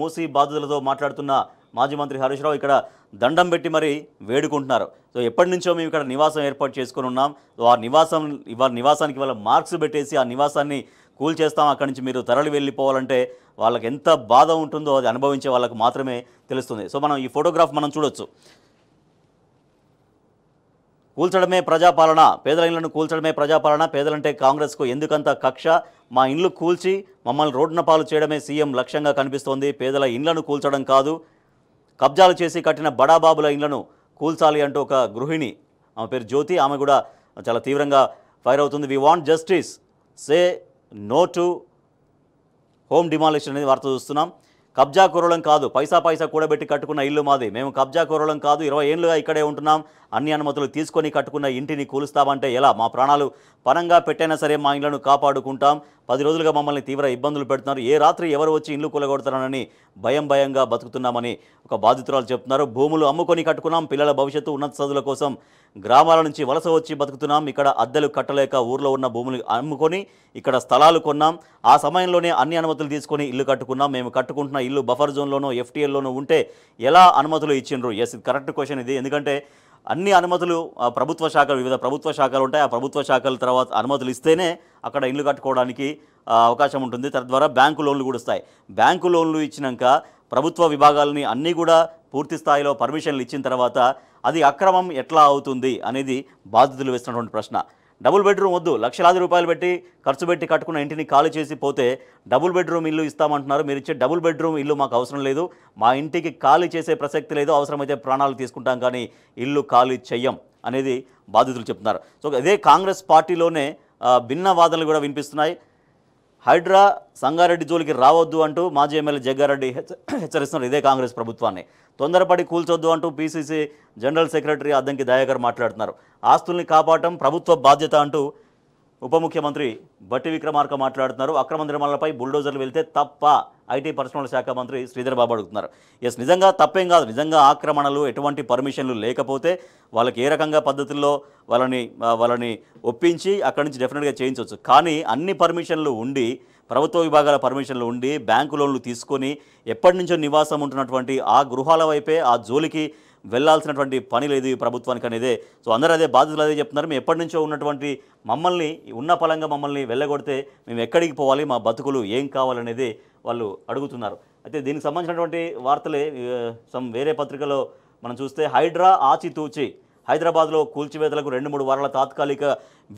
మూసి బాధితులతో మాట్లాడుతున్న మాజీ మంత్రి హరీష్ రావు ఇక్కడ దండం పెట్టి మరి వేడుకుంటున్నారు. సో ఎప్పటి నుంచో మేము ఇక్కడ నివాసం ఏర్పాటు చేసుకుని ఉన్నాం. సో ఆ నివాసానికి వాళ్ళ మార్క్స్ పెట్టేసి ఆ నివాసాన్ని కూల్చేస్తాం, అక్కడి నుంచి మీరు తరలి వెళ్ళిపోవాలంటే వాళ్ళకి ఎంత బాధ ఉంటుందో అది అనుభవించే వాళ్ళకు మాత్రమే తెలుస్తుంది. సో మనం ఈ ఫోటోగ్రాఫ్ మనం చూడొచ్చు. కూల్చడమే ప్రజాపాలన, పేదల ఇళ్లను కూల్చడమే ప్రజాపాలన, పేదలంటే కాంగ్రెస్కు ఎందుకంత కక్ష, మా ఇండ్లు కూల్చి మమ్మల్ని రోడ్డున పాలు చేయడమే సీఎం లక్ష్యంగా కనిపిస్తోంది, పేదల ఇండ్లను కూల్చడం కాదు, కబ్జాలు చేసి కట్టిన బడాబాబుల ఇండ్లను కూల్చాలి అంటూ ఒక గృహిణి, ఆమె పేరు జ్యోతి, ఆమె కూడా చాలా తీవ్రంగా ఫైర్ అవుతుంది. We want justice, say no to home demolition అనేది వార్త చూస్తున్నాం. కబ్జా కూరలం కాదు, పైసా కూడబెట్టి కట్టుకున్న ఇల్లు మాది, మేము కబ్జా కూరలం కాదు, 20 ఏళ్ళుగా ఇక్కడే ఉంటున్నాం, అన్ని అనుమతులు తీసుకొని కట్టుకున్న ఇంటిని కూలుస్తామంటే ఎలా, మా ప్రాణాలు పనంగా పెట్టైనా సరే మా ఇళ్లను కాపాడుకుంటాం, 10 రోజులుగా మమ్మల్ని తీవ్ర ఇబ్బందులు పెడుతున్నారు, ఏ రాత్రి ఎవరు వచ్చి ఇల్లు కూలగొడతారని భయంగా బతుకుతున్నామని ఒక బాధితురాలు చెప్తున్నారు. భూములు అమ్ముకొని కట్టుకున్నాం, పిల్లల భవిష్యత్తు ఉన్నత చదువుల కోసం గ్రామాల నుంచి వలస వచ్చి బతుకుతున్నాం, ఇక్కడ అద్దెలు కట్టలేక ఊర్లో ఉన్న భూములు అమ్ముకొని ఇక్కడ స్థలాలు కొన్నాం, ఆ సమయంలోనే అన్ని అనుమతులు తీసుకొని ఇల్లు కట్టుకున్నాం, మేము కట్టుకుంటున్న ఇల్లు బఫర్ జోన్లోనో ఎఫ్టీఎల్లోనూ ఉంటే ఎలా అనుమతులు ఇచ్చిండ్రు? ఎస్, ఇది కరెక్ట్ క్వశ్చన్ ఇది. ఎందుకంటే అన్ని అనుమతులు ప్రభుత్వ శాఖలు, వివిధ ప్రభుత్వ శాఖలు ఉంటాయి, ఆ ప్రభుత్వ శాఖల తర్వాత అనుమతులు ఇస్తేనే అక్కడ ఇల్లు కట్టుకోవడానికి అవకాశం ఉంటుంది. తద్వారా బ్యాంకు లోన్లు కూడా వస్తాయి. బ్యాంకు లోన్లు ఇచ్చినాక ప్రభుత్వ విభాగాలని అన్నీ కూడా పూర్తి స్థాయిలో పర్మిషన్లు ఇచ్చిన తర్వాత అది అక్రమం ఎట్లా అవుతుంది అనేది బాధితులు వేస్తున్నటువంటి ప్రశ్న. డబుల్ బెడ్రూమ్ వద్దు, లక్షలాది రూపాయలు పెట్టి ఖర్చు పెట్టి కట్టుకున్న ఇంటిని ఖాళీ చేసి పోతే డబుల్ బెడ్రూమ్ ఇల్లు ఇస్తామంటున్నారు, మీరు ఇచ్చే డబుల్ బెడ్రూమ్ ఇల్లు మాకు అవసరం లేదు, మా ఇంటికి ఖాళీ చేసే ప్రసక్తి లేదు, అవసరమైతే ప్రాణాలు తీసుకుంటాం కానీ ఇల్లు ఖాళీ చెయ్యం అనేది బాధితులు చెప్తున్నారు. సో అదే కాంగ్రెస్ పార్టీలోనే భిన్న వాదనలు కూడా వినిపిస్తున్నాయి. హైడ్రా సంగారెడ్డి జోలికి రావద్దు అంటూ మాజీ ఎమ్మెల్యే జగ్గారెడ్డి హెచ్చరిస్తున్నారు ఇదే కాంగ్రెస్ ప్రభుత్వాన్ని. తొందరపడి కూల్చొద్దు అంటూ PCC general secretary Addanki Dayakar మాట్లాడుతున్నారు. ఆస్తుల్ని కాపాడటం ప్రభుత్వ బాధ్యత అంటూ ఉప ముఖ్యమంత్రి బట్టి విక్రమార్క మాట్లాడుతున్నారు. అక్రమ నిర్మాణాలపై బుల్డోజర్లు వెళ్తే తప్ప ఐటీ పరిశ్రమల శాఖ మంత్రి శ్రీధర్ బాబు అడుగుతున్నారు. ఎస్, నిజంగా తప్పేం కాదు, నిజంగా ఆక్రమణలు ఎటువంటి పర్మిషన్లు లేకపోతే వాళ్ళకి ఏ రకంగా పద్ధతుల్లో వాళ్ళని ఒప్పించి అక్కడి నుంచి డెఫినెట్గా చేయించవచ్చు. కానీ అన్ని పర్మిషన్లు ఉండి, ప్రభుత్వ విభాగాల పర్మిషన్లు ఉండి, బ్యాంకు లోన్లు తీసుకొని ఎప్పటి నుంచో నివాసం ఉంటున్నటువంటి ఆ గృహాల వైపే ఆ జోలికి వెళ్లాల్సినటువంటి పని లేదు ఈ ప్రభుత్వానికి అనేదే. సో అందరూ అదే బాధితులు అదే చెప్తున్నారు. మేము ఎప్పటి నుంచో ఉన్నటువంటి మమ్మల్ని ఉన్న పలంగా మమ్మల్ని వెళ్ళగొడితే మేము ఎక్కడికి పోవాలి, మా బతుకులు ఏం కావాలనేది వాళ్ళు అడుగుతున్నారు. అయితే దీనికి సంబంధించినటువంటి వార్తలే వేరే పత్రికలో మనం చూస్తే హైడ్రా ఆచితూచి హైదరాబాద్లో కూల్చివేతలకు 2-3 వారాల తాత్కాలిక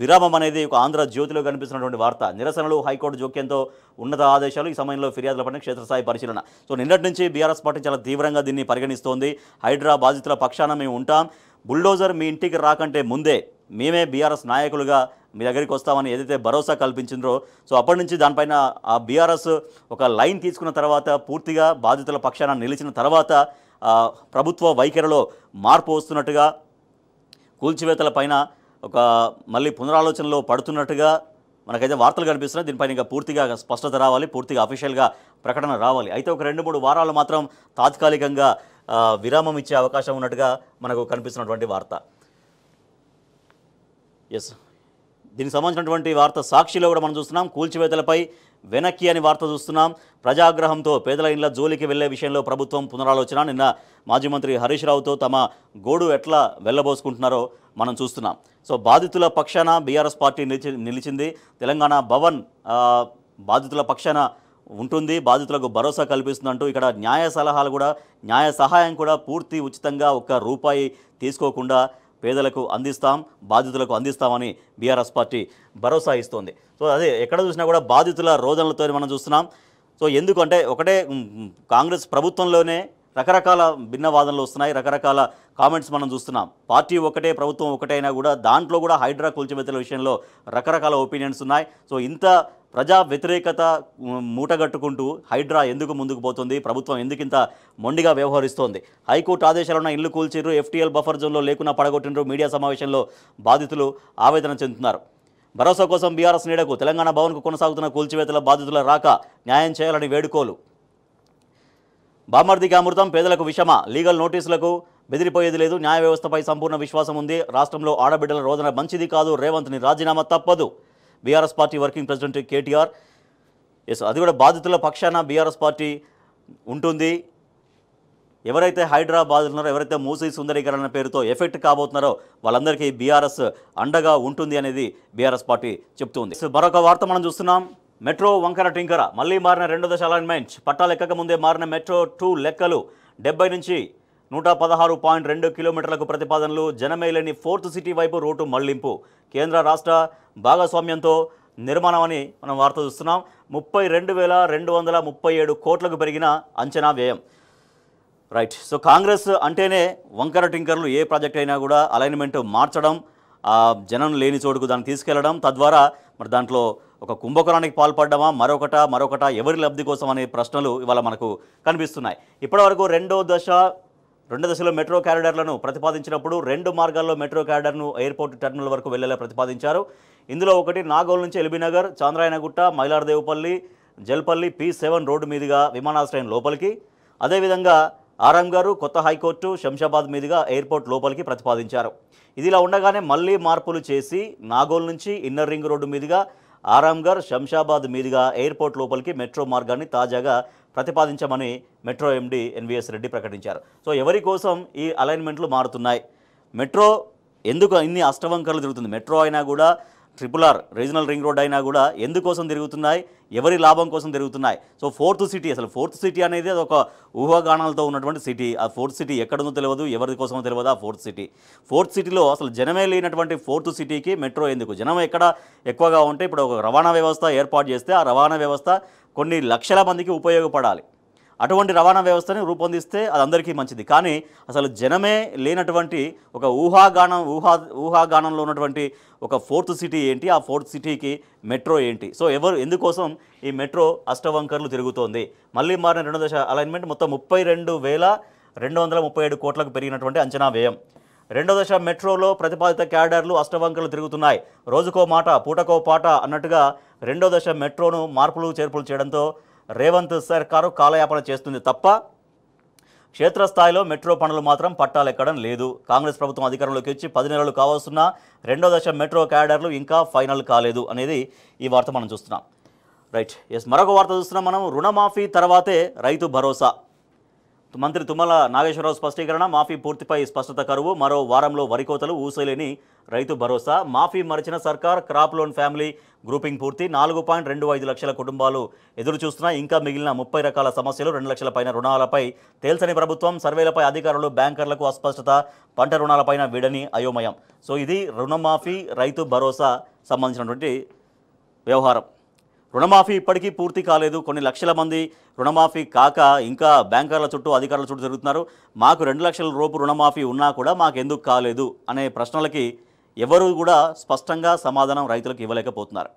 విరామం అనేది ఒక ఆంధ్ర జ్యోతిలో కనిపిస్తున్నటువంటి వార్త. నిరసనలు, హైకోర్టు జోక్యంతో ఉన్నత ఆదేశాలు, ఈ సమయంలో ఫిర్యాదులపైన క్షేత్రస్థాయి పరిశీలన. సో నిన్నటి నుంచి బీఆర్ఎస్ పార్టీ చాలా తీవ్రంగా దీన్ని పరిగణిస్తోంది. హైడ్రా బాధితుల పక్షాన మేము ఉంటాం, బుల్డోజర్ మీ ఇంటికి రాకంటే ముందే మేమే బీఆర్ఎస్ నాయకులుగా మీ దగ్గరికి వస్తామని ఏదైతే భరోసా కల్పించిందో, సో అప్పటి నుంచి దానిపైన ఆ బీఆర్ఎస్ ఒక లైన్ తీసుకున్న తర్వాత, పూర్తిగా బాధితుల పక్షాన నిలిచిన తర్వాత ప్రభుత్వ వైఖరిలో మార్పు వస్తున్నట్టుగా, కూల్చివేతల పైన ఒక మళ్ళీ పునరాలోచనలో పడుతున్నట్టుగా మనకైతే వార్తలు కనిపిస్తున్నాయి. దీనిపైన ఇంకా పూర్తిగా స్పష్టత రావాలి, పూర్తిగా అఫీషియల్గా ప్రకటన రావాలి. అయితే ఒక 2-3 వారాలు మాత్రం తాత్కాలికంగా విరామం ఇచ్చే అవకాశం ఉన్నట్టుగా మనకు కనిపిస్తున్నటువంటి వార్త. ఎస్, దీనికి సంబంధించినటువంటి వార్త సాక్షిలో కూడా మనం చూస్తున్నాం. కూల్చివేతలపై వెనక్కి అని వార్త చూస్తున్నాం. ప్రజాగ్రహంతో పేదల ఇళ్ల జోలికి వెళ్లే విషయంలో ప్రభుత్వం పునరాలోచన. నిన్న మాజీ మంత్రి హరీష్ రావుతో తమ గోడు ఎట్లా వెళ్ళబోసుకుంటున్నారో మనం చూస్తున్నాం. సో బాధితుల పక్షాన బీఆర్ఎస్ పార్టీ నిలిచింది. తెలంగాణ భవన్ బాధితుల పక్షాన ఉంటుంది, బాధితులకు భరోసా కల్పిస్తుందంటూ ఇక్కడ న్యాయ సహాయం కూడా పూర్తి ఉచితంగా ₹1 తీసుకోకుండా పేదలకు అందిస్తాం, బాధితులకు అందిస్తామని బీఆర్ఎస్ పార్టీ భరోసా ఇస్తోంది. సో అదే ఎక్కడ చూసినా కూడా బాధితుల రోదనలతో మనం చూస్తున్నాం. సో ఎందుకంటే ఒకటే కాంగ్రెస్ ప్రభుత్వంలోనే రకరకాల భిన్న వాదనలు వస్తున్నాయి, రకరకాల కామెంట్స్ మనం చూస్తున్నాం. పార్టీ ఒకటే, ప్రభుత్వం ఒకటే అయినా కూడా దాంట్లో కూడా హైడ్రా కూల్చివేతల విషయంలో రకరకాల ఒపీనియన్స్ ఉన్నాయి. సో ఇంత ప్రజా వ్యతిరేకత మూటగట్టుకుంటూ హైడ్రా ఎందుకు ముందుకు పోతుంది, ప్రభుత్వం ఎందుకు ఇంత మొండిగా వ్యవహరిస్తోంది? హైకోర్టు ఆదేశాలున్న ఇల్లు కూల్చిర్రు, ఎఫ్టీఎల్ బఫర్ జోన్లో లేకున్నా పడగొట్టిండ్రు. మీడియా సమావేశంలో బాధితులు ఆవేదన చెందుతున్నారు. భరోసా కోసం బీఆర్ఎస్ నీడకు తెలంగాణ భవన్కు కొనసాగుతున్న కూల్చివేతల బాధితుల రాక న్యాయం చేయాలని వేడుకోలు. బామర్దికి అమృతం, పేదలకు విషమా, లీగల్ నోటీసులకు బెదిరిపోయేది లేదు, న్యాయ వ్యవస్థపై సంపూర్ణ విశ్వాసం ఉంది, రాష్ట్రంలో ఆడబిడ్డల రోదన మంచిది కాదు, రేవంత్ని రాజీనామా తప్పదు. BRS party working president KTR. Yes, అది కూడా బాధితుల పక్షాన బీఆర్ఎస్ పార్టీ ఉంటుంది. ఎవరైతే హైదరాబాద్ ఉన్నారో, ఎవరైతే మూసీ సుందరీకరణ పేరుతో ఎఫెక్ట్ కాబోతున్నారో వాళ్ళందరికీ బీఆర్ఎస్ అండగా ఉంటుంది అనేది బీఆర్ఎస్ పార్టీ చెప్తుంది. మరొక వార్త మనం చూస్తున్నాం. మెట్రో వంకర టింకర మళ్ళీ మారిన రెండో దశ అలైన్మెంట్. పట్టాలు ఎక్కక ముందే మారిన మెట్రో 2 లెక్కలు. 70 నుంచి 116.2 కిలోమీటర్లకు ప్రతిపాదనలు. జనమేలేని ఫోర్త్ సిటీ వైపు రోడ్డు మళ్లింపు. కేంద్ర రాష్ట్ర భాగస్వామ్యంతో నిర్మాణం అని మనం వార్త చూస్తున్నాం. 32,237 కోట్లకు పెరిగిన అంచనా వ్యయం. రైట్. సో కాంగ్రెస్ అంటేనే వంకర టింకర్లు. ఏ ప్రాజెక్ట్ అయినా కూడా అలైన్మెంట్ మార్చడం, జనం లేని చోటుకు దాన్ని తీసుకెళ్లడం, తద్వారా మరి దాంట్లో ఒక కుంభకోణానికి పాల్పడ్డమా, మరొకట ఎవరి లబ్ధి కోసం అనే ప్రశ్నలు ఇవాళ మనకు కనిపిస్తున్నాయి. ఇప్పటివరకు రెండో దశలో మెట్రో క్యారిడార్లను ప్రతిపాదించినప్పుడు 2 మార్గాల్లో మెట్రో క్యారిడార్ను ఎయిర్పోర్ట్ టెర్మినల్ వరకు వెళ్లేలా ప్రతిపాదించారు. ఇందులో ఒకటి నాగోల్ నుంచి ఎల్బీనగర్, చాంద్రాయనగుట్ట, మైలార్దేవుపల్లి, జల్పల్లి P7 రోడ్డు మీదుగా విమానాశ్రయం లోపలికి, అదేవిధంగా ఆరాంఘర్, కొత్త హైకోర్టు, శంషాబాద్ మీదుగా ఎయిర్పోర్ట్ లోపలికి ప్రతిపాదించారు. ఇదిలా ఉండగానే మళ్ళీ మార్పులు చేసి నాగోల్ నుంచి ఇన్నర్ రింగ్ రోడ్డు మీదుగా ఆరాంఘర్, శంషాబాద్ మీదుగా ఎయిర్పోర్ట్ లోపలికి మెట్రో మార్గాన్ని తాజాగా ప్రతిపాదించమని మెట్రో ఎండీ ఎన్వీఎస్ రెడ్డి ప్రకటించారు. సో ఎవరి కోసం ఈ అలైన్మెంట్లు మారుతున్నాయి? మెట్రో ఎందుకు ఇన్ని అష్టవంకరలు తిరుగుతుంది? మెట్రో అయినా కూడా, RRR రీజనల్ రింగ్ రోడ్ అయినా కూడా ఎందుకోసం తిరుగుతున్నాయి? ఎవరి లాభం కోసం తిరుగుతున్నాయి? సో ఫోర్త్ సిటీ, అసలు ఫోర్త్ సిటీ అనేది అది ఒక ఊహాగానాలతో ఉన్నటువంటి సిటీ. ఆ ఫోర్త్ సిటీ ఎక్కడుందో తెలియదు, ఎవరి కోసమో తెలియదు. ఆ ఫోర్త్ సిటీలో అసలు జనమే లేనటువంటి ఫోర్త్ సిటీకి మెట్రో ఎందుకు? జనం ఎక్కడ ఎక్కువగా ఉంటే ఇప్పుడు ఒక రవాణా వ్యవస్థ ఏర్పాటు చేస్తే ఆ రవాణా వ్యవస్థ కొన్ని లక్షల మందికి ఉపయోగపడాలి. అటువంటి రవాణా వ్యవస్థని రూపొందిస్తే అది అందరికీ మంచిది. కానీ అసలు జనమే లేనటువంటి ఒక ఊహాగానంలో ఉన్నటువంటి ఒక ఫోర్త్ సిటీ ఏంటి? ఆ ఫోర్త్ సిటీకి మెట్రో ఏంటి? సో ఎందుకోసం ఈ మెట్రో అష్టవంకర్లు తిరుగుతోంది? మళ్ళీ మారిన రెండో దశ అలైన్మెంట్ మొత్తం 32,237 కోట్లకు పెరిగినటువంటి అంచనా వ్యయం. రెండో దశ మెట్రోలో ప్రతిపాదిత క్యారిడార్లు అష్టవంకర్లు తిరుగుతున్నాయి. రోజుకో మాట, పూటకో పాట అన్నట్టుగా రెండో దశ మెట్రోను మార్పులు చేర్పులు చేయడంతో రేవంత్ సర్కారు కాలయాపన చేస్తుంది తప్ప క్షేత్రస్థాయిలో మెట్రో పనులు మాత్రం పట్టాలెక్కడం లేదు. కాంగ్రెస్ ప్రభుత్వం అధికారంలోకి వచ్చి 10 నెలలు కావస్తున్నా రెండో దశ మెట్రో క్యారిడార్లు ఇంకా ఫైనల్ కాలేదు అనేది ఈ వార్త మనం చూస్తున్నాం. రైట్. మరొక వార్త చూస్తున్నాం మనం. రుణమాఫీ తర్వాతే రైతు భరోసా. మంత్రి తుమ్మల నాగేశ్వరరావు స్పష్టీకరణ. మాఫీ పూర్తిపై స్పష్టత కరువు. మరో వారంలో వరికోతలు, ఊసలేని రైతు భరోసా. మాఫీ మరిచిన సర్కార్. క్రాప్ లోన్ ఫ్యామిలీ గ్రూపింగ్ పూర్తి. 4.25 లక్షల కుటుంబాలు ఎదురు చూస్తున్నాయి. ఇంకా మిగిలిన 30 రకాల సమస్యలు. 2 లక్షల పైన రుణాలపై తేల్చని ప్రభుత్వం. సర్వేలపై అధికారులు, బ్యాంకర్లకు అస్పష్టత. పంట రుణాలపైన విడని అయోమయం. సో ఇది రుణమాఫీ, రైతు భరోసా సంబంధించినటువంటి వ్యవహారం. రుణమాఫీ ఇప్పటికీ పూర్తి కాలేదు. కొన్ని లక్షల మంది రుణమాఫీ కాక ఇంకా బ్యాంకర్ల చుట్టూ, అధికారుల చుట్టూ తిరుగుతున్నారు. మాకు 2 లక్షల రూపు రుణమాఫీ ఉన్నా కూడా మాకెందుకు కాలేదు అనే ప్రశ్నలకి ఎవరు కూడా స్పష్టంగా సమాధానం రైతులకు ఇవ్వలేకపోతున్నారు.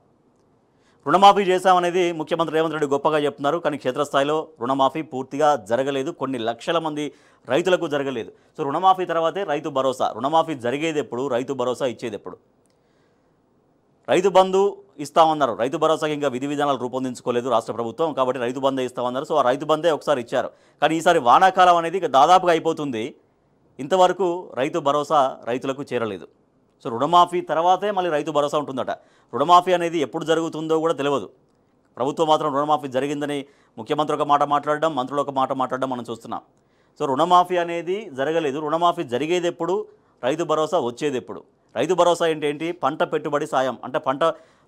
రుణమాఫీ చేశామనేది ముఖ్యమంత్రి రేవంత్ రెడ్డి గొప్పగా చెప్తున్నారు. కానీ క్షేత్రస్థాయిలో రుణమాఫీ పూర్తిగా జరగలేదు. కొన్ని లక్షల మంది రైతులకు జరగలేదు. సో రుణమాఫీ తర్వాతే రైతు భరోసా. రుణమాఫీ జరిగేది ఎప్పుడు? రైతు భరోసా ఇచ్చేది ఎప్పుడు? రైతు బంధు ఇస్తామన్నారు. రైతు భరోసాకి ఇంకా విధి విధానాలు రూపొందించుకోలేదు రాష్ట్ర ప్రభుత్వం. కాబట్టి రైతు బంధే ఇస్తామన్నారు. సో ఆ రైతు బంధే ఒకసారి ఇచ్చారు. కానీ ఈసారి వానాకాలం అనేది దాదాపుగా అయిపోతుంది. ఇంతవరకు రైతు భరోసా రైతులకు చేరలేదు. సో రుణమాఫీ తర్వాతే మళ్ళీ రైతు భరోసా ఉంటుందట. రుణమాఫీ అనేది ఎప్పుడు జరుగుతుందో కూడా తెలియదు. ప్రభుత్వం మాత్రం రుణమాఫీ జరిగిందని ముఖ్యమంత్రి ఒక మాట మాట్లాడడం, మంత్రులు ఒక మాట మాట్లాడడం మనం చూస్తున్నాం. సో రుణమాఫీ అనేది జరగలేదు. రుణమాఫీ జరిగేది ఎప్పుడు? రైతు భరోసా వచ్చేది ఎప్పుడు? రైతు భరోసా ఏంటి? పంట పెట్టుబడి సాయం. అంటే పంట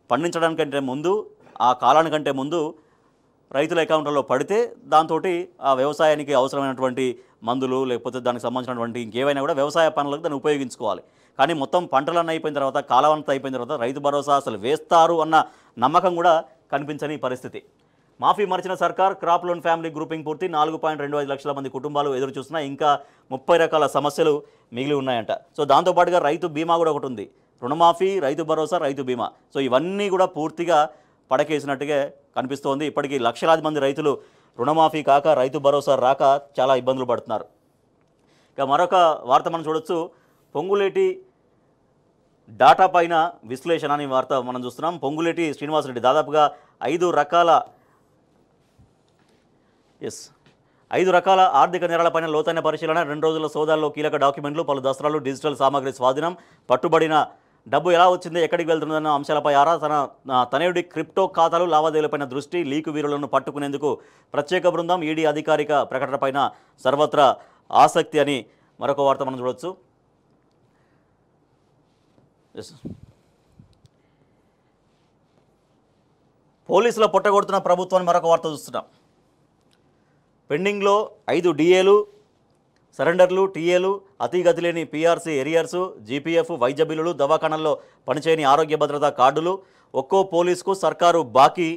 పండించడానికంటే ముందు, ఆ కాలానికంటే ముందు రైతుల అకౌంట్లలో పడితే దాంతో ఆ వ్యవసాయానికి అవసరమైనటువంటి మందులు, లేకపోతే దానికి సంబంధించినటువంటి ఇంకేవైనా కూడా వ్యవసాయ పనులకు దాన్ని ఉపయోగించుకోవాలి. కానీ మొత్తం పంటలన్నీ అయిపోయిన తర్వాత, కాలం అంతా అయిపోయిన తర్వాత రైతు భరోసా అసలు వేస్తారు అన్న నమ్మకం కూడా కనిపించని పరిస్థితి. మాఫీ మరిచిన సర్కార్. క్రాప్ లోన్ ఫ్యామిలీ గ్రూపింగ్ పూర్తి. 4.25 లక్షల మంది కుటుంబాలు ఎదురు చూస్తున్నాయి. ఇంకా 30 రకాల సమస్యలు మిగిలి ఉన్నాయంట. సో దాంతోపాటుగా రైతు బీమా కూడా ఒకటి ఉంది. రుణమాఫీ, రైతు భరోసా, రైతు బీమా. సో ఇవన్నీ కూడా పూర్తిగా పడకేసినట్టుగా కనిపిస్తోంది. ఇప్పటికీ లక్షలాది మంది రైతులు రుణమాఫీ కాక, రైతు భరోసా రాక చాలా ఇబ్బందులు పడుతున్నారు. ఇక మరొక వార్త మనం చూడొచ్చు. పొంగులేటి డాటా పైన విశ్లేషణ అనే వార్త మనం చూస్తున్నాం. పొంగులేటి శ్రీనివాసరెడ్డి దాదాపుగా 5 రకాల ఆర్థిక నేరాలపైన లోతైన పరిశీలన. 2 రోజుల సోదాల్లో కీలక డాక్యుమెంట్లు, పలు దస్త్రాలు, డిజిటల్ సామాగ్రి స్వాధీనం. పట్టుబడిన డబ్బు ఎలా వచ్చింది, ఎక్కడికి వెళ్తుందన్న అంశాలపై ఆరా తనయుడి క్రిప్టో ఖాతాలు లావాదేవీలపైన దృష్టి, లీకు వీరులను పట్టుకునేందుకు ప్రత్యేక బృందం, ఈడీ అధికారిక ప్రకటనపైన సర్వత్రా ఆసక్తి అని మరొక వార్త మనం చూడొచ్చు. పోలీసుల పొట్టగొడుతున్న ప్రభుత్వాన్ని మరొక వార్త చూస్తున్నాం. పెండింగ్లో 5 డిఏలు, సరెండర్లు, టీఏలు, అతిగతి లేని పీఆర్సీ ఎరియర్సు, జీపీఎఫ్, వైద్య బిల్లులు, దవాఖానల్లో పనిచేయని ఆరోగ్య భద్రతా కార్డులు, ఒక్కో పోలీసుకు సర్కారు బాకీ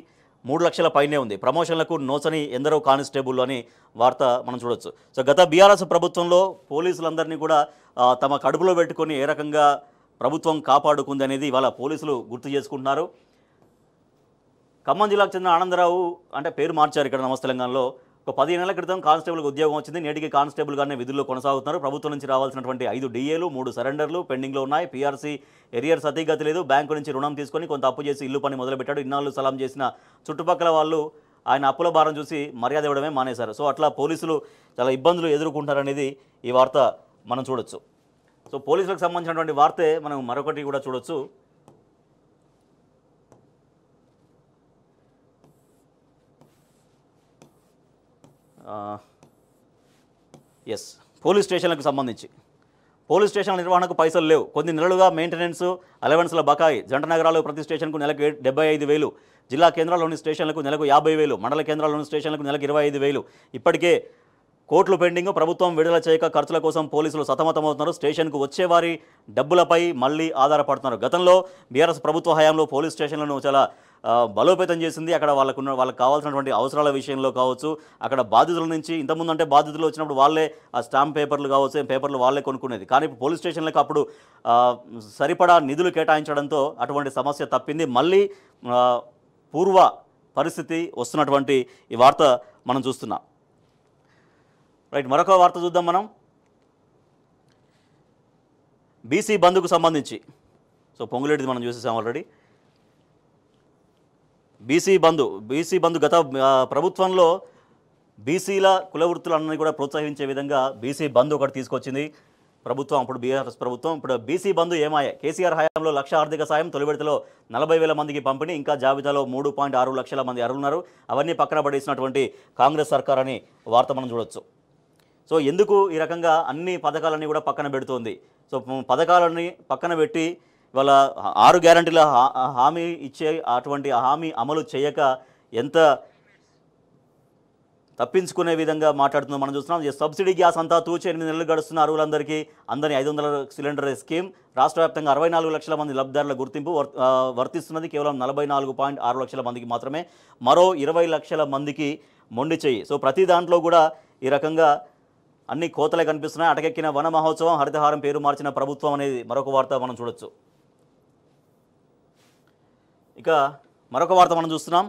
3 లక్షల పైనే ఉంది. ప్రమోషన్లకు నోచని ఎందరో కానిస్టేబుల్ అని వార్త మనం చూడొచ్చు. సో గత బీఆర్ఎస్ ప్రభుత్వంలో పోలీసులందరినీ కూడా తమ కడుపులో పెట్టుకొని ఏ రకంగా ప్రభుత్వం కాపాడుకుంది అనేది ఇవాళ పోలీసులు గుర్తు చేసుకుంటున్నారు. ఖమ్మం జిల్లాకు చెందిన ఆనందరావు అంటే పేరు మార్చారు ఇక్కడ నమస్తే తెలంగాణలో. ఒక 15 నెలల క్రితం కానిస్టేబుల్కి ఉద్యోగం వచ్చింది. నేటికి కానిస్టేబుల్గానే విధుల్లో కొనసాగుతున్నారు. ప్రభుత్వం నుంచి రావాల్సినటువంటి 5 డిఏలు, 3 సరెండర్లు పెండింగ్లో ఉన్నాయి. పీఆర్సీ ఎరియర్స్ అతిగతి లేదు. బ్యాంకు నుంచి రుణం తీసుకొని కొంత అప్పు చేసి ఇల్లు పని మొదలుపెట్టాడు. ఇన్నాళ్ళు సలాం చేసిన చుట్టుపక్కల వాళ్ళు ఆయన అప్పుల భారం చూసి మర్యాద ఇవ్వడమే మానేశారు. సో అట్లా పోలీసులు చాలా ఇబ్బందులు ఎదుర్కొంటారనేది ఈ వార్త మనం చూడొచ్చు. సో పోలీసులకు సంబంధించినటువంటి వార్తే మనం మరొకటి కూడా చూడొచ్చు. ఎస్, పోలీస్ స్టేషన్లకు సంబంధించి పోలీస్ స్టేషన్ల నిర్వహణకు పైసలు లేవు. కొన్ని నెలలుగా మెయింటెనెన్స్, అలవెన్స్ల బకాయి. జంట నగరాలు ప్రతి స్టేషన్కు నెలకు 75,000, జిల్లా కేంద్రాల్లోని స్టేషన్లకు నెలకు 50,000, మండల కేంద్రాల్లోని స్టేషన్లకు నెలకు 25,000. ఇప్పటికే కోట్లు పెండింగ్. ప్రభుత్వం విడుదల చేయక ఖర్చుల కోసం పోలీసులు సతమతమవుతున్నారు. స్టేషన్కు వచ్చేవారి డబ్బులపై మళ్ళీ ఆధారపడుతున్నారు. గతంలో బీఆర్ఎస్ ప్రభుత్వ హయాంలో పోలీస్ స్టేషన్లను చాలా బలోపేతం చేసింది. అక్కడ వాళ్ళకు కావాల్సినటువంటి అవసరాల విషయంలో కావచ్చు, అక్కడ బాధితుల నుంచి ఇంతకుముందు అంటే బాధితులు వచ్చినప్పుడు వాళ్ళే ఆ స్టాంప్ పేపర్లు కావచ్చు, పేపర్లు వాళ్ళే కొనుక్కునేది. కానీ పోలీస్ స్టేషన్లకు అప్పుడు సరిపడా నిధులు కేటాయించడంతో అటువంటి సమస్య తప్పింది. మళ్ళీ పూర్వ పరిస్థితి వస్తున్నటువంటి ఈ వార్త మనం చూస్తున్నాం. రైట్, మరొక వార్త చూద్దాం మనం. బీసీ బంద్కు సంబంధించి సో పొంగులేటిది మనం చూసేసాం ఆల్రెడీ. బీసీ బంధు గత ప్రభుత్వంలో బీసీల కుల వృత్తులన్నీ కూడా ప్రోత్సహించే విధంగా బీసీ బంధు ఒకటి తీసుకొచ్చింది ప్రభుత్వం, అప్పుడు బీఆర్ఎస్ ప్రభుత్వం. ఇప్పుడు బీసీ బంధు ఏమాయ? కేసీఆర్ హయాంలో 1,00,000 ఆర్థిక సాయం, తొలి విడతలో 40,000 మందికి పంపిణీ, ఇంకా జాబితాలో 3.6 లక్షల మంది అర్హులున్నారు. అవన్నీ పక్కన పడేసినటువంటి కాంగ్రెస్ సర్కార్ అని వార్త మనం చూడొచ్చు. సో ఎందుకు ఈ రకంగా అన్ని పథకాలన్నీ కూడా పక్కన పెడుతోంది? సో పథకాలన్నీ పక్కన పెట్టి వాళ్ళ 6 గ్యారంటీల హామీ ఇచ్చే అటువంటి హామీ అమలు చేయక ఎంత తప్పించుకునే విధంగా మాట్లాడుతుందో మనం చూస్తున్నాం. సబ్సిడీ గ్యాస్ అంతా తూచి 8 నెలలు గడుస్తున్న అర్హులందరికీ అందని 500 సిలిండర్ స్కీమ్. రాష్ట్ర వ్యాప్తంగా 64 లక్షల మంది లబ్ధిదారుల గుర్తింపు వర్తిస్తున్నది. కేవలం 44.6 లక్షల మందికి మాత్రమే. మరో 20 లక్షల మందికి మొండి చెయ్యి. సో ప్రతి దాంట్లో కూడా ఈ రకంగా అన్ని కోతలే కనిపిస్తున్నాయి. అటకెక్కిన వన మహోత్సవం, హరితహారం పేరు మార్చిన ప్రభుత్వం అనేది మరొక వార్త మనం చూడొచ్చు. ఇక మరొక వార్త మనం చూస్తున్నాం.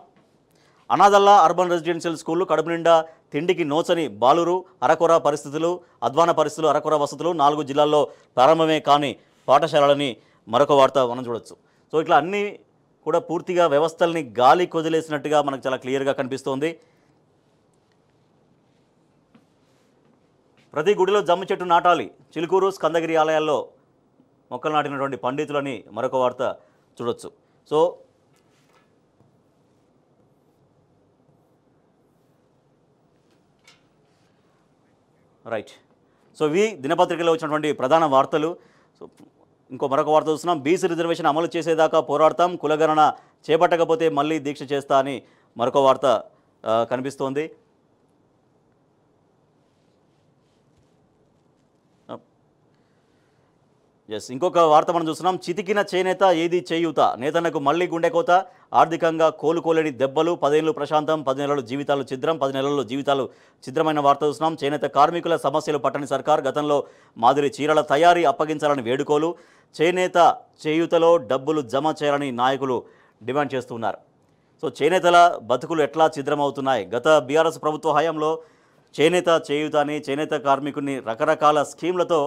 అనాథల్లా అర్బన్ రెసిడెన్షియల్ స్కూళ్ళు కడుపు నిండా తిండికి నోచని బాలురు, అరకొర పరిస్థితులు, అధ్వాన పరిస్థితులు, అరకొర వసతులు. 4 జిల్లాల్లో ప్రారంభమే కాని పాఠశాలలని మరొక వార్త మనం చూడొచ్చు. సో ఇట్లా అన్నీ కూడా పూర్తిగా వ్యవస్థల్ని గాలి కొదిలేసినట్టుగా మనకు చాలా క్లియర్గా కనిపిస్తోంది. ప్రతి గుడిలో జమ్మి చెట్టు నాటాలి. చిలుకూరు, స్కందగిరి ఆలయాల్లో మొక్కలు నాటినటువంటి పండితులని మరొక వార్త చూడొచ్చు. సో రైట్, సో ఇవి దినపత్రికలో వచ్చినటువంటి ప్రధాన వార్తలు. సో మరొక వార్త చూస్తున్నాం. బీసీ రిజర్వేషన్ అమలు చేసేదాకా పోరాడతాం, కులగణన చేపట్టకపోతే మళ్ళీ దీక్ష చేస్తా అని మరొక వార్త కనిపిస్తోంది. ఎస్, ఇంకొక వార్త మనం చూస్తున్నాం. చితికిన చేనేత ఏది చేయూత, నేతన్నకు మళ్లీ గుండెకోత, ఆర్థికంగా కోలుకోలేని దెబ్బలు, 10 ఏళ్ళు ప్రశాంతం, 10 నెలలు జీవితాలు ఛిద్రం, 10 నెలల్లో జీవితాలు ఛిద్రమైన వార్త చూస్తున్నాం. చేనేత కార్మికుల సమస్యలు పట్టని సర్కార్, గతంలో మాదిరి చీరల తయారీ అప్పగించాలని వేడుకోలు, చేనేత చేయూతలో డబ్బులు జమ చేయాలని నాయకులు డిమాండ్ చేస్తున్నారు. సో చేనేతల బతుకులు ఎట్లా ఛిద్రమవుతున్నాయి? గత బీఆర్ఎస్ ప్రభుత్వ హయాంలో చేనేత చేయూత అని చేనేత కార్మికుని రకరకాల స్కీమ్లతో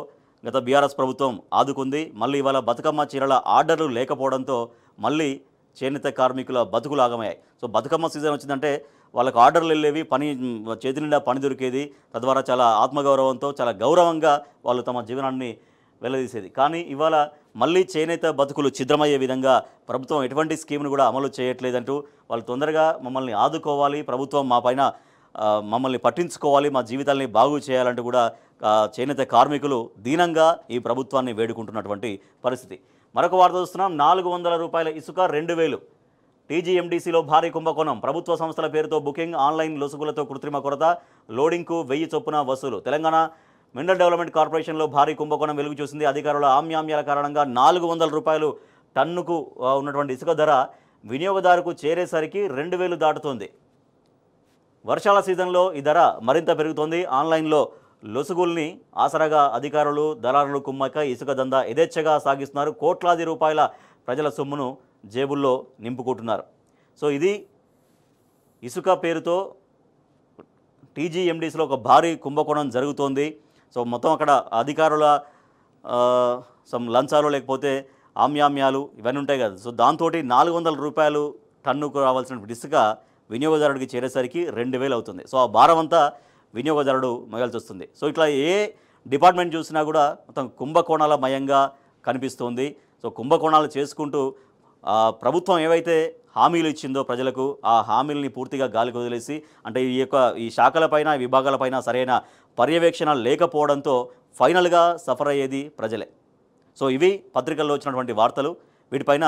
గత బీఆర్ఎస్ ప్రభుత్వం ఆదుకుంది. మళ్ళీ ఇవాళ బతుకమ్మ చీరల ఆర్డర్లు లేకపోవడంతో మళ్ళీ చేనేత కార్మికుల బతుకులు ఆగమయ్యాయి. సో బతుకమ్మ సీజన్ వచ్చిందంటే వాళ్ళకు ఆర్డర్లు వెళ్ళేవి, పని చేతి నిండా పని దొరికేది. తద్వారా చాలా ఆత్మగౌరవంతో చాలా గౌరవంగా వాళ్ళు తమ జీవనాన్ని వెల్లదీసేది. కానీ ఇవాళ మళ్ళీ చేనేత బతుకులు ఛిద్రమయ్యే విధంగా ప్రభుత్వం ఎటువంటి స్కీమ్ను కూడా అమలు చేయట్లేదంటూ వాళ్ళు తొందరగా మమ్మల్ని ఆదుకోవాలి, ప్రభుత్వం మా పైన మమ్మల్ని పట్టించుకోవాలి, మా జీవితాల్ని బాగు చేయాలంటూ కూడా చేనేత కార్మికులు దీనంగా ఈ ప్రభుత్వాన్ని వేడుకుంటున్నటువంటి పరిస్థితి. మరొక వార్త చూస్తున్నాం. 400 రూపాయల ఇసుక 2000. టీజీఎండీసీలో భారీ కుంభకోణం. ప్రభుత్వ సంస్థల పేరుతో బుకింగ్, ఆన్లైన్ లొసుగులతో కృత్రిమ కొరత, లోడింగ్కు 1000 చొప్పున వసూలు. తెలంగాణ మినరల్ డెవలప్మెంట్ కార్పొరేషన్లో భారీ కుంభకోణం వెలుగు చూసింది. అధికారుల ఆమ్యామ్యాల కారణంగా 400 రూపాయలు టన్నుకు ఉన్నటువంటి ఇసుక ధర వినియోగదారుకు చేరేసరికి 2000 దాటుతోంది. వర్షాల సీజన్లో ఈ ధర మరింత పెరుగుతోంది. ఆన్లైన్లో లొసుగుల్ని ఆసరాగా అధికారులు, దళారులు కుమ్మక ఇసుక దందా యథేచ్ఛగా సాగిస్తున్నారు. కోట్లాది రూపాయల ప్రజల సొమ్మును జేబుల్లో నింపుకుంటున్నారు. సో ఇది ఇసుక పేరుతో టీజీఎండీసీలో ఒక భారీ కుంభకోణం జరుగుతోంది. సో మొత్తం అక్కడ అధికారుల లంచాలు లేకపోతే ఆమ్యామ్యాలు ఇవన్నీ ఉంటాయి కదా. సో దాంతో 400 రూపాయలు టన్నుకు రావాల్సిన ఇసుక వినియోగదారుడికి చేరేసరికి 2000 అవుతుంది. సో ఆ భారం అంతా వినియోగదారుడు మోయాల్సి వస్తుంది. సో ఇట్లా ఏ డిపార్ట్మెంట్ చూసినా కూడా మొత్తం కుంభకోణాల మయంగా కనిపిస్తోంది. సో కుంభకోణాలు చేసుకుంటూ ప్రభుత్వం ఏవైతే హామీలు ఇచ్చిందో ప్రజలకు, ఆ హామీలని పూర్తిగా గాలికి వదిలేసి, అంటే ఈ శాఖలపైన, విభాగాలపైన సరైన పర్యవేక్షణ లేకపోవడంతో ఫైనల్గా సఫర్ అయ్యేది ప్రజలే. సో ఇవి పత్రికల్లో వచ్చినటువంటి వార్తలు. వీటిపైన